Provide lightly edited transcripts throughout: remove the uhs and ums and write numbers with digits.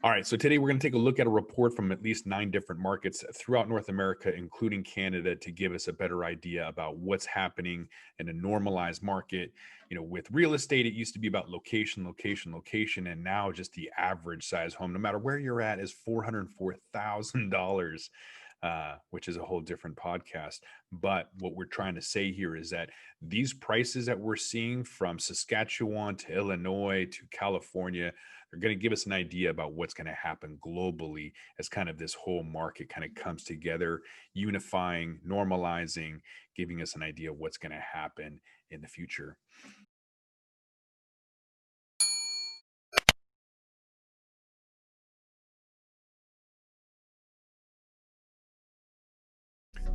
All right, so today we're going to take a look at a report from at least 9 different markets throughout North America, including Canada, to give us a better idea about what's happening in a normalized market. With real estate, it used to be about location, location, location, and now just the average size home, no matter where you're at, is $404,000, which is a whole different podcast. But what we're trying to say here is that these prices that we're seeing from Saskatchewan to Illinois to California are going to give us an idea about what's going to happen globally as kind of this whole market kind of comes together, unifying, normalizing, giving us an idea of what's going to happen in the future.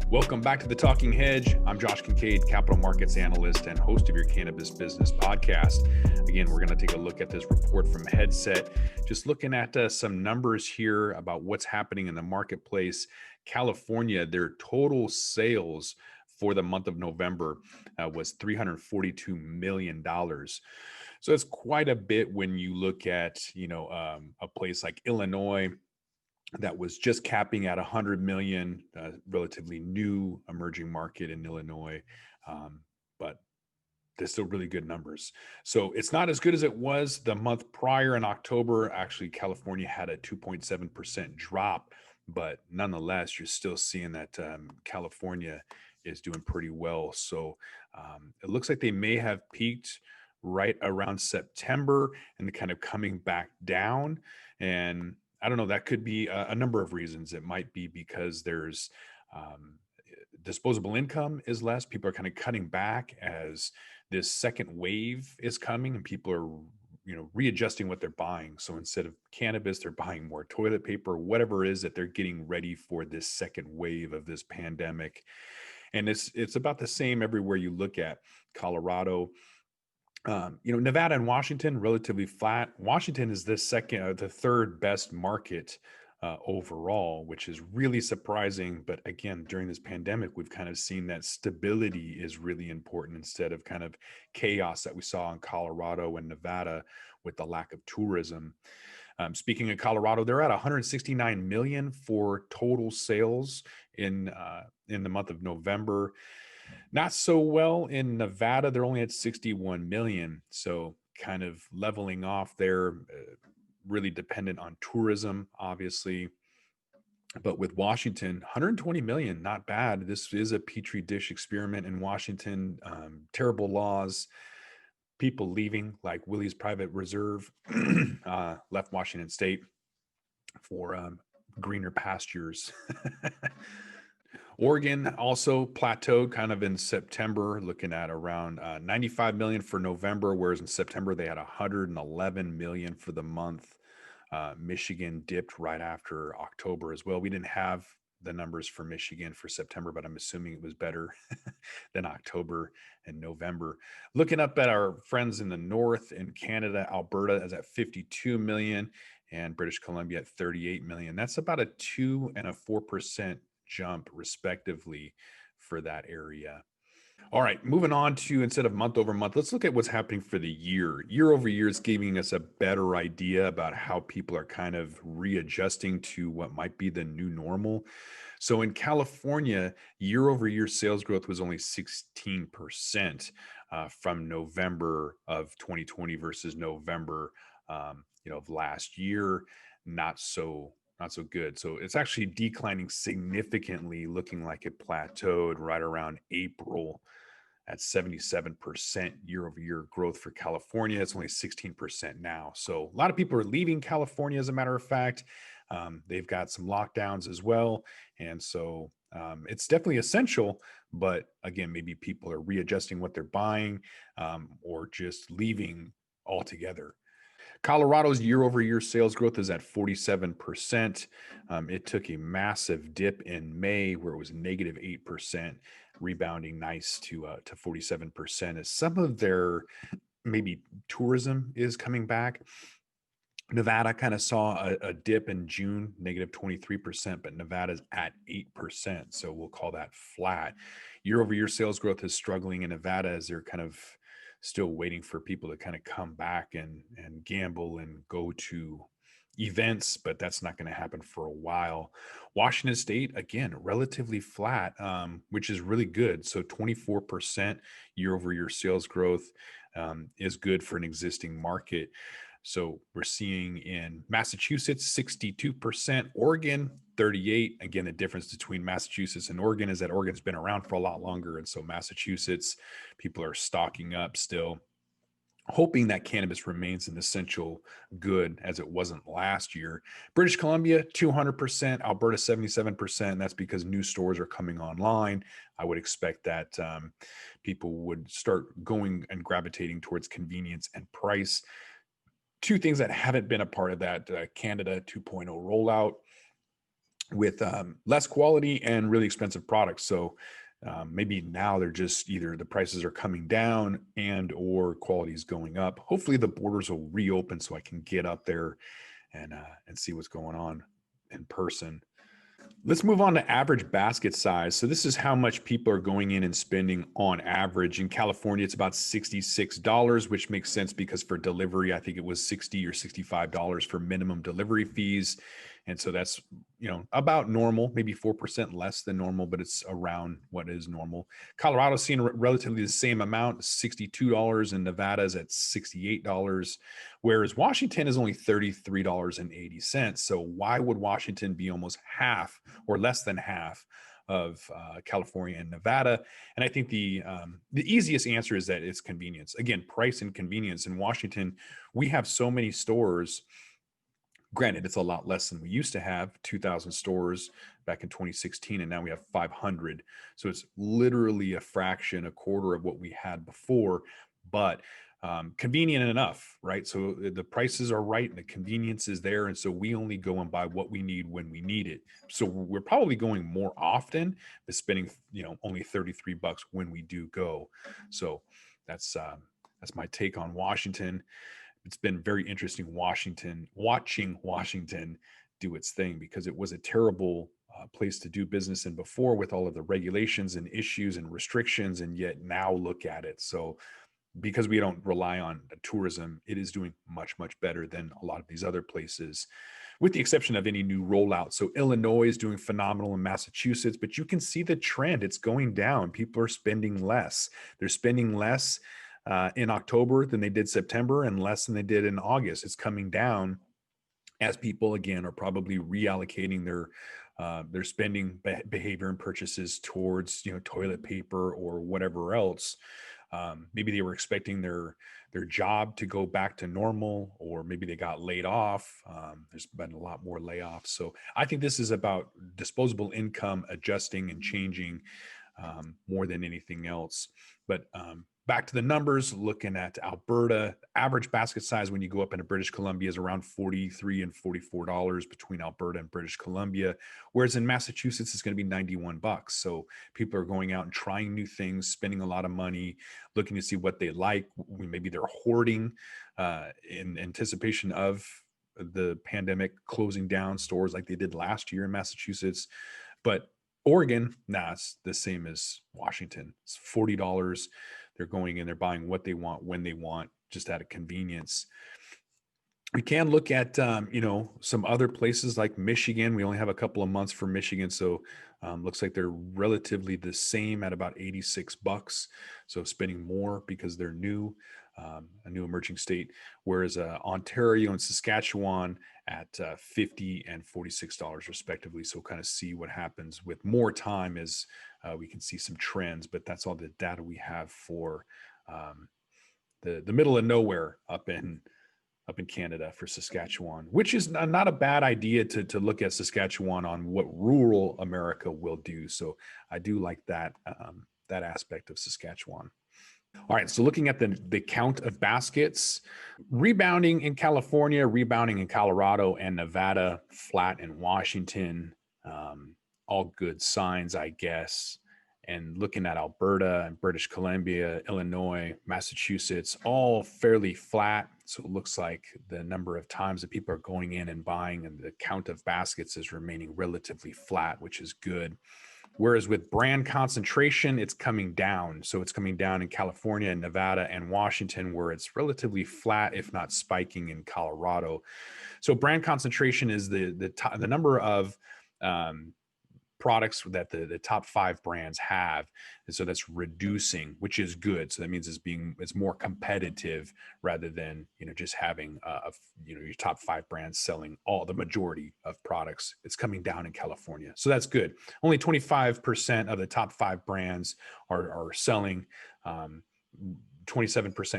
Welcome back to the Talking Hedge. I'm Josh Kincaid, Capital Markets Analyst and host of your Cannabis Business Podcast. Again, we're going to take a look at this report from Headset, just looking at some numbers here about what's happening in the marketplace. California, their total sales for the month of November was $342 million. So it's quite a bit when you look at, a place like Illinois, that was just capping at 100 million, relatively new emerging market in Illinois. But they're still really good numbers. So it's not as good as it was the month prior in October. Actually, California had a 2.7% drop, but nonetheless, you're still seeing that California is doing pretty well. So it looks like they may have peaked right around September and kind of coming back down. And I don't know, that could be a number of reasons. It might be because there's disposable income is less. People are kind of cutting back as this second wave is coming and people are readjusting what they're buying. So instead of cannabis, they're buying more toilet paper, whatever it is that they're getting ready for this second wave of this pandemic. And it's about the same everywhere you look at. Colorado, Nevada and Washington, relatively flat. Washington is the third best market overall, which is really surprising. But again, during this pandemic, we've kind of seen that stability is really important instead of kind of chaos that we saw in Colorado and Nevada with the lack of tourism. Speaking of Colorado, they're at 169 million for total sales in the month of November. Not so well in Nevada. They're only at 61 million. So kind of leveling off there, really dependent on tourism, obviously. But with Washington, 120 million, not bad. This is a petri dish experiment in Washington. Terrible laws, people leaving, like Willie's Private Reserve left Washington State for greener pastures. Oregon also plateaued kind of in September, looking at around 95 million for November, whereas in September they had 111 million for the month. Michigan dipped right after October as well. We didn't have the numbers for Michigan for September, but I'm assuming it was better than October and November. Looking up at our friends in the north in Canada, Alberta is at 52 million and British Columbia at 38 million. That's about a 2 and a 4% jump respectively for that area. All right, moving on to, instead of month over month, let's look at what's happening for the year. Year over year is giving us a better idea about how people are kind of readjusting to what might be the new normal. So in California, year over year sales growth was only 16% from November of 2020 versus November of last year. Not so good. So it's actually declining significantly, looking like it plateaued right around April at 77% year over year growth for California. It's only 16% now. So a lot of people are leaving California, as a matter of fact. They've got some lockdowns as well. And so it's definitely essential. But again, maybe people are readjusting what they're buying or just leaving altogether. Colorado's year over year sales growth is at 47%. It took a massive dip in May where it was negative 8%, rebounding nice to 47% as some of their maybe tourism is coming back. Nevada kind of saw a dip in June, negative 23%, but Nevada's at 8%. So we'll call that flat. Year over year sales growth is struggling in Nevada as they're kind of still waiting for people to kind of come back and gamble and go to events, but that's not going to happen for a while. Washington State, again, relatively flat, which is really good. So 24% year over year sales growth is good for an existing market. So we're seeing in Massachusetts 62%, Oregon 38. Again, the difference between Massachusetts and Oregon is that Oregon's been around for a lot longer, and so Massachusetts, people are stocking up still, hoping that cannabis remains an essential good as it wasn't last year. British Columbia 200%, Alberta 77%. That's because new stores are coming online. I would expect that people would start going and gravitating towards convenience and price. Two things that haven't been a part of that Canada 2.0 rollout with less quality and really expensive products. So maybe now they're just either the prices are coming down and or quality is going up. Hopefully the borders will reopen so I can get up there and see what's going on in person. Let's move on to average basket size. So this is how much people are going in and spending on average. In California, it's about $66, which makes sense because for delivery, I think it was $60 or $65 for minimum delivery fees. And so that's, about normal, maybe 4% less than normal, but it's around what is normal. Colorado's seeing relatively the same amount, $62, and Nevada's at $68, whereas Washington is only $33.80. So why would Washington be almost half or less than half of California and Nevada? And I think the easiest answer is that it's convenience. Again, price and convenience. In Washington, we have so many stores. Granted, it's a lot less than we used to have, 2,000 stores back in 2016, and now we have 500. So it's literally a fraction, a quarter of what we had before, but convenient enough, right? So the prices are right and the convenience is there. And so we only go and buy what we need when we need it. So we're probably going more often, but spending, only $33 when we do go. So that's my take on Washington. It's been very interesting watching Washington do its thing, because it was a terrible place to do business in before with all of the regulations and issues and restrictions, and yet now look at it. So because we don't rely on tourism, it is doing much, much better than a lot of these other places, with the exception of any new rollout. So Illinois is doing phenomenal in Massachusetts, but you can see the trend. It's going down. People are spending less. They're spending less in October than they did September, and less than they did in August. It's coming down as people, again, are probably reallocating their spending behavior and purchases towards, toilet paper or whatever else. Maybe they were expecting their job to go back to normal, or maybe they got laid off. There's been a lot more layoffs. So I think this is about disposable income adjusting and changing more than anything else. But back to the numbers, looking at Alberta, average basket size when you go up into British Columbia is around $43 and $44 between Alberta and British Columbia, whereas in Massachusetts it's going to be $91. So people are going out and trying new things, spending a lot of money, looking to see what they like. Maybe they're hoarding in anticipation of the pandemic closing down stores like they did last year in Massachusetts. But Oregon, it's the same as Washington. It's $40. They're going in, they're buying what they want, when they want, just out of convenience. We can look at, some other places like Michigan. We only have a couple of months for Michigan. So looks like they're relatively the same at about $86. So spending more because they're new, a new emerging state. Whereas Ontario and Saskatchewan at $50 and $46 respectively. So kind of see what happens with more time as we can see some trends, but that's all the data we have for the middle of nowhere up in Canada for Saskatchewan, which is not a bad idea to look at Saskatchewan on what rural America will do. So I do like that aspect of Saskatchewan. All right, so looking at the count of baskets, rebounding in California, rebounding in Colorado and Nevada, flat in Washington, all good signs, I guess. And looking at Alberta and British Columbia, Illinois, Massachusetts, all fairly flat. So it looks like the number of times that people are going in and buying and the count of baskets is remaining relatively flat, which is good. Whereas with brand concentration, it's coming down. So it's coming down in California and Nevada and Washington, where it's relatively flat, if not spiking in Colorado. So brand concentration is the number of products that the top 5 brands have, and so that's reducing, which is good. So that means it's more competitive rather than just having your top 5 brands selling the majority of products. It's coming down in California, so that's good. Only 25% of the top 5 brands are selling. 27%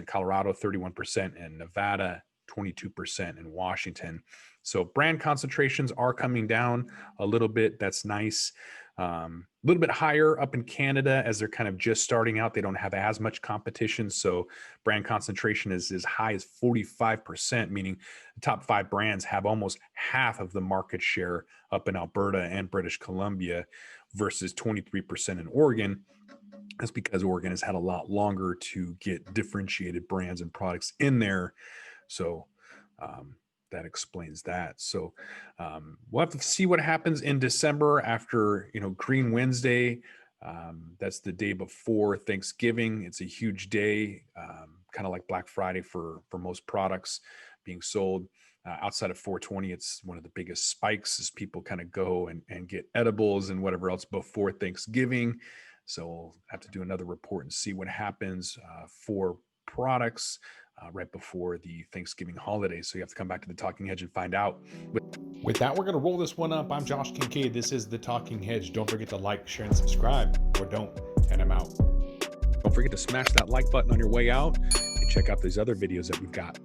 Colorado, 31% in Nevada, 22% in Washington. So brand concentrations are coming down a little bit. That's nice. A little bit higher up in Canada as they're kind of just starting out. They don't have as much competition. So brand concentration is as high as 45%, meaning the top 5 brands have almost half of the market share up in Alberta and British Columbia versus 23% in Oregon. That's because Oregon has had a lot longer to get differentiated brands and products in there. So that explains that. So we'll have to see what happens in December after, Green Wednesday. That's the day before Thanksgiving. It's a huge day, kind of like Black Friday for most products being sold. Outside of 420, it's one of the biggest spikes as people kind of go and get edibles and whatever else before Thanksgiving. So we'll have to do another report and see what happens for products right before the Thanksgiving holiday. So you have to come back to the Talking Hedge and find out. With that, we're going to roll this one up. I'm Josh Kincaid. This is the Talking Hedge. Don't forget to like, share, and subscribe, or don't, and I'm out. Don't forget to smash that like button on your way out and check out these other videos that we've got.